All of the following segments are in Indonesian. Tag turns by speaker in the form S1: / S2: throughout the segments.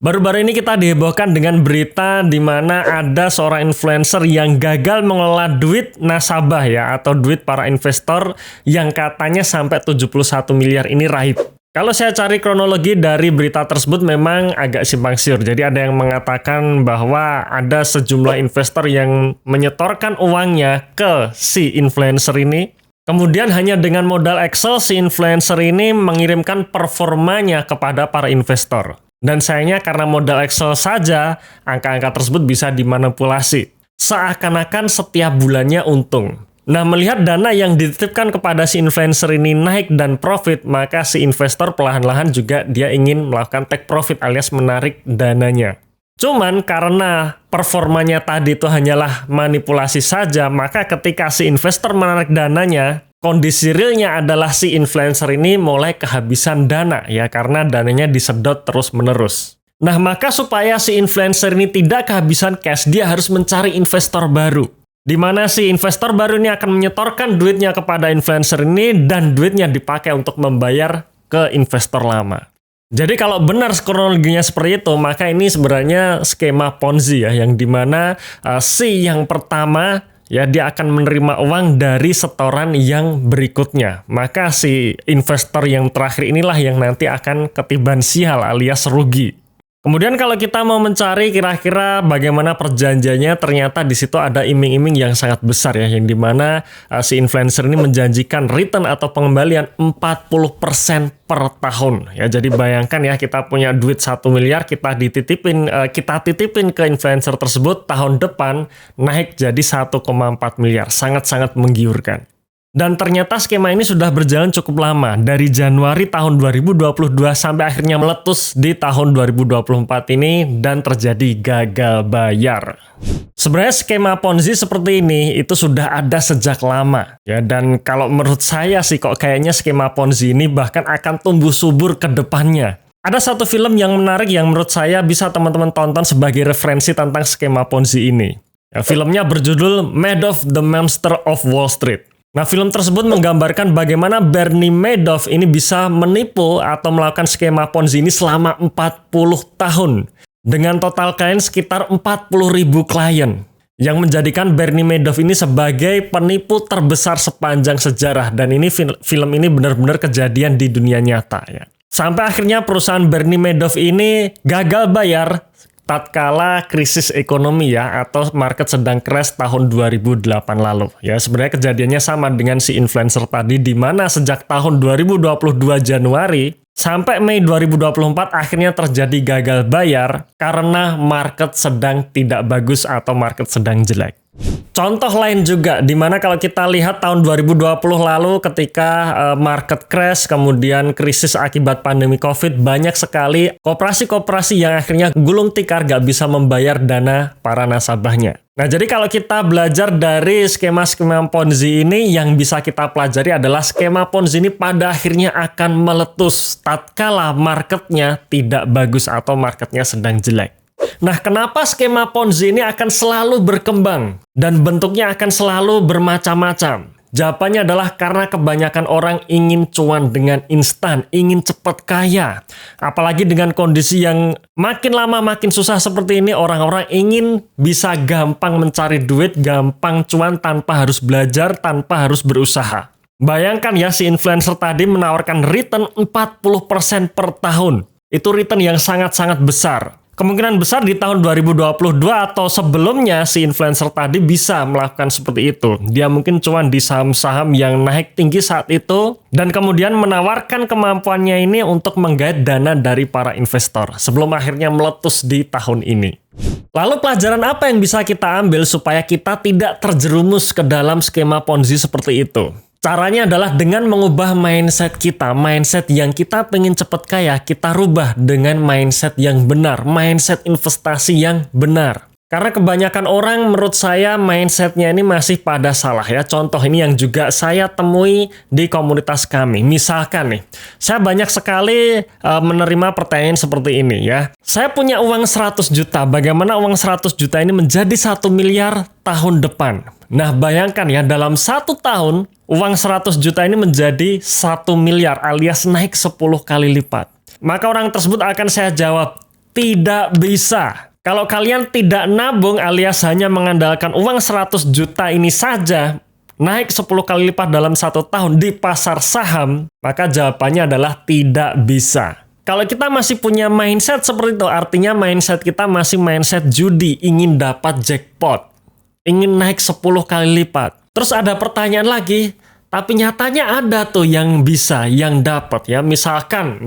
S1: Baru-baru ini kita dihebohkan dengan berita di mana ada seorang influencer yang gagal mengelola duit nasabah ya, atau duit para investor yang katanya sampai 71 miliar ini raib. Kalau saya cari kronologi dari berita tersebut memang agak simpang siur. Jadi ada yang mengatakan bahwa ada sejumlah investor yang menyetorkan uangnya ke si influencer ini. Kemudian hanya dengan modal Excel si influencer ini mengirimkan performanya kepada para investor. Dan sayangnya karena modal Excel saja, angka-angka tersebut bisa dimanipulasi. Seakan-akan setiap bulannya untung. Nah, melihat dana yang dititipkan kepada si influencer ini naik dan profit, maka si investor perlahan-lahan juga dia ingin melakukan take profit alias menarik dananya. Cuman karena performanya tadi itu hanyalah manipulasi saja, maka ketika si investor menarik dananya, kondisi realnya adalah si influencer ini mulai kehabisan dana ya, karena dananya disedot terus-menerus. Nah, maka supaya si influencer ini tidak kehabisan cash, dia harus mencari investor baru. Di mana si investor baru ini akan menyetorkan duitnya kepada influencer ini dan duitnya dipakai untuk membayar ke investor lama. Jadi kalau benar kronologinya seperti itu, maka ini sebenarnya skema Ponzi ya, yang dimana si yang pertama ya dia akan menerima uang dari setoran yang berikutnya. Maka si investor yang terakhir inilah yang nanti akan ketiban sial alias rugi. Kemudian kalau kita mau mencari kira-kira bagaimana perjanjiannya, ternyata di situ ada iming-iming yang sangat besar ya, yang dimana si influencer ini menjanjikan return atau pengembalian 40% per tahun. Ya, jadi bayangkan ya, kita punya duit 1 miliar, kita titipin ke influencer tersebut, tahun depan naik jadi 1,4 miliar. Sangat-sangat menggiurkan. Dan ternyata skema ini sudah berjalan cukup lama, dari Januari tahun 2022 sampai akhirnya meletus di tahun 2024 ini dan terjadi gagal bayar. Sebenarnya skema Ponzi seperti ini itu sudah ada sejak lama ya, dan kalau menurut saya sih kok kayaknya skema Ponzi ini bahkan akan tumbuh subur ke depannya. Ada satu film yang menarik yang menurut saya bisa teman-teman tonton sebagai referensi tentang skema Ponzi ini. Ya, filmnya berjudul Madoff the Monster of Wall Street. Nah, film tersebut menggambarkan bagaimana Bernie Madoff ini bisa menipu atau melakukan skema Ponzi ini selama 40 tahun. Dengan total klien sekitar 40.000 klien. Yang menjadikan Bernie Madoff ini sebagai penipu terbesar sepanjang sejarah. Dan ini film ini benar-benar kejadian di dunia nyata ya. Sampai akhirnya perusahaan Bernie Madoff ini gagal bayar tatkala krisis ekonomi ya, atau market sedang crash tahun 2008 lalu. Ya, sebenarnya kejadiannya sama dengan si influencer tadi, di mana sejak tahun 2022 Januari sampai Mei 2024 akhirnya terjadi gagal bayar karena market sedang tidak bagus atau market sedang jelek. Contoh lain juga, di mana kalau kita lihat tahun 2020 lalu ketika market crash, kemudian krisis akibat pandemi COVID, banyak sekali koperasi-koperasi yang akhirnya gulung tikar gak bisa membayar dana para nasabahnya. Nah, jadi kalau kita belajar dari skema-skema Ponzi ini, yang bisa kita pelajari adalah skema Ponzi ini pada akhirnya akan meletus tatkala marketnya tidak bagus atau marketnya sedang jelek. Nah, kenapa skema Ponzi ini akan selalu berkembang dan bentuknya akan selalu bermacam-macam? Jawabannya adalah karena kebanyakan orang ingin cuan dengan instan, ingin cepat kaya. Apalagi dengan kondisi yang makin lama makin susah seperti ini, orang-orang ingin bisa gampang mencari duit, gampang cuan tanpa harus belajar, tanpa harus berusaha. Bayangkan ya, si influencer tadi menawarkan return 40% per tahun. Itu return yang sangat-sangat besar. Kemungkinan besar di tahun 2022 atau sebelumnya si influencer tadi bisa melakukan seperti itu. Dia mungkin cuan di saham-saham yang naik tinggi saat itu dan kemudian menawarkan kemampuannya ini untuk menggait dana dari para investor sebelum akhirnya meletus di tahun ini. Lalu pelajaran apa yang bisa kita ambil supaya kita tidak terjerumus ke dalam skema Ponzi seperti itu? Caranya adalah dengan mengubah mindset kita. Mindset yang kita pengen cepat kaya, kita rubah dengan mindset yang benar. Mindset investasi yang benar. Karena kebanyakan orang menurut saya mindsetnya ini masih pada salah ya. Contoh ini yang juga saya temui di komunitas kami. Misalkan nih, saya banyak sekali menerima pertanyaan seperti ini ya. Saya punya uang 100 juta. Bagaimana uang 100 juta ini menjadi 1 miliar tahun depan? Nah, bayangkan ya, dalam 1 tahun, uang 100 juta ini menjadi 1 miliar alias naik 10 kali lipat. Maka orang tersebut akan saya jawab, Tidak bisa. Kalau kalian tidak nabung alias hanya mengandalkan uang 100 juta ini saja, naik 10 kali lipat dalam 1 tahun di pasar saham, maka jawabannya adalah tidak bisa. Kalau kita masih punya mindset seperti itu, artinya mindset kita masih mindset judi, ingin dapat jackpot, ingin naik 10 kali lipat. Terus ada pertanyaan lagi, tapi nyatanya ada tuh yang bisa, yang dapat ya. Misalkan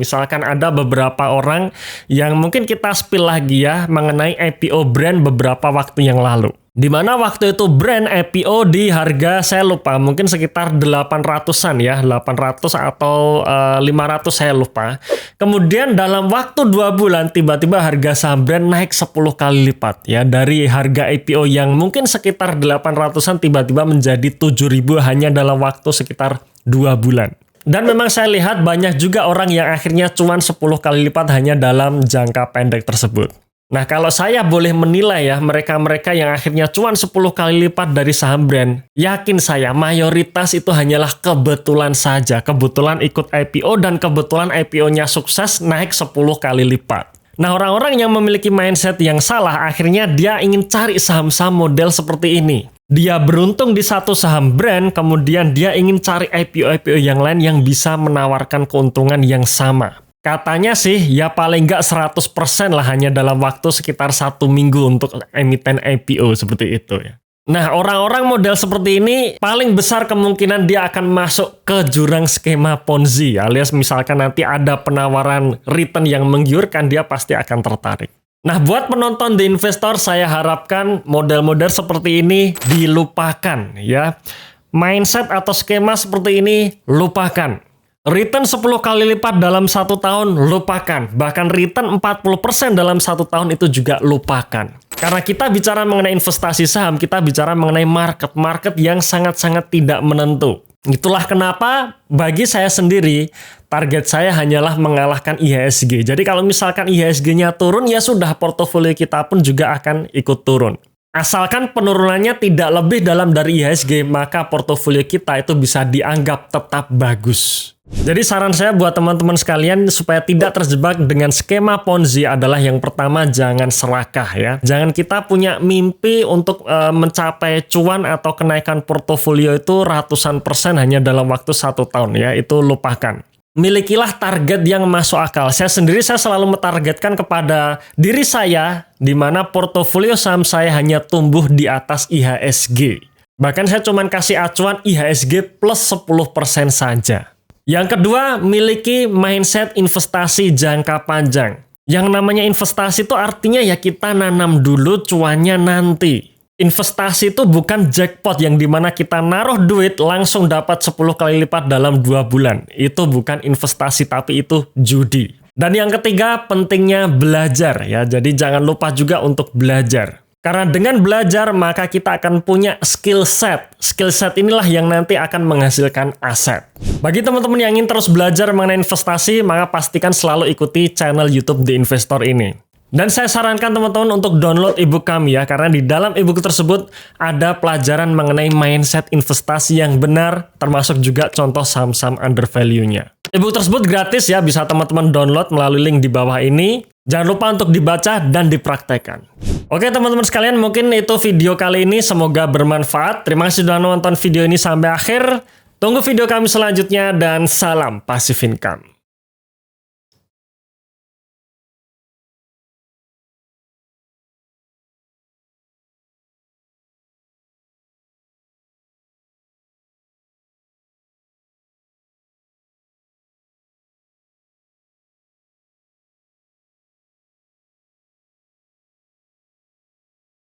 S1: ada beberapa orang yang mungkin kita spill lagi ya mengenai IPO brand beberapa waktu yang lalu. Di mana waktu itu brand IPO di harga saya lupa, mungkin sekitar 800-an ya, 800 atau 500 saya lupa. Kemudian dalam waktu 2 bulan tiba-tiba harga saham brand naik 10 kali lipat ya, dari harga IPO yang mungkin sekitar 800-an tiba-tiba menjadi 7.000 hanya dalam waktu sekitar 2 bulan. Dan memang saya lihat banyak juga orang yang akhirnya cuan 10 kali lipat hanya dalam jangka pendek tersebut. Nah, kalau saya boleh menilai ya, mereka-mereka yang akhirnya cuan 10 kali lipat dari saham brand, yakin saya mayoritas itu hanyalah kebetulan saja. Kebetulan ikut IPO dan kebetulan IPO-nya sukses naik 10 kali lipat. Nah, orang-orang yang memiliki mindset yang salah, akhirnya dia ingin cari saham-saham model seperti ini. Dia beruntung di satu saham brand, kemudian dia ingin cari IPO-IPO yang lain yang bisa menawarkan keuntungan yang sama. Katanya sih ya paling nggak 100% lah hanya dalam waktu sekitar 1 minggu untuk emiten IPO seperti itu ya. Nah, orang-orang model seperti ini paling besar kemungkinan dia akan masuk ke jurang skema Ponzi alias misalkan nanti ada penawaran return yang menggiurkan, dia pasti akan tertarik. Nah, buat penonton The Investor, saya harapkan model-model seperti ini dilupakan ya. Mindset atau skema seperti ini lupakan. Return 10 kali lipat dalam 1 tahun, lupakan. Bahkan return 40% dalam 1 tahun itu juga lupakan. Karena kita bicara mengenai investasi saham, kita bicara mengenai market yang sangat-sangat tidak menentu. Itulah kenapa bagi saya sendiri, target saya hanyalah mengalahkan IHSG. Jadi kalau misalkan IHSG-nya turun, ya sudah portofolio kita pun juga akan ikut turun. Asalkan penurunannya tidak lebih dalam dari IHSG, maka portofolio kita itu bisa dianggap tetap bagus. Jadi saran saya buat teman-teman sekalian supaya tidak terjebak dengan skema Ponzi adalah yang pertama, jangan serakah ya. Jangan kita punya mimpi untuk mencapai cuan atau kenaikan portofolio itu ratusan persen hanya dalam waktu 1 tahun ya. Itu lupakan. Milikilah target yang masuk akal. Saya selalu mentargetkan kepada diri saya di mana portofolio saham saya hanya tumbuh di atas IHSG. Bahkan saya cuma kasih acuan IHSG plus 10% saja. Yang kedua, miliki mindset investasi jangka panjang. Yang namanya investasi itu artinya ya kita nanam dulu, cuannya nanti. Investasi itu bukan jackpot yang dimana kita naruh duit langsung dapat 10 kali lipat dalam 2 bulan. Itu bukan investasi, tapi itu judi. Dan yang ketiga, pentingnya belajar ya. Jadi jangan lupa juga untuk belajar. Karena dengan belajar maka kita akan punya skill set. Skill set inilah yang nanti akan menghasilkan aset. Bagi teman-teman yang ingin terus belajar mengenai investasi, maka pastikan selalu ikuti channel YouTube The Investor ini. Dan saya sarankan teman-teman untuk download ebook kami ya, karena di dalam ebook tersebut ada pelajaran mengenai mindset investasi yang benar, termasuk juga contoh saham-saham under value-nya. Ebook tersebut gratis ya, bisa teman-teman download melalui link di bawah ini. Jangan lupa untuk dibaca dan dipraktekkan. Oke teman-teman sekalian, mungkin itu video kali ini. Semoga bermanfaat. Terima kasih sudah nonton video ini sampai akhir. Tunggu video kami selanjutnya dan salam Passive Income.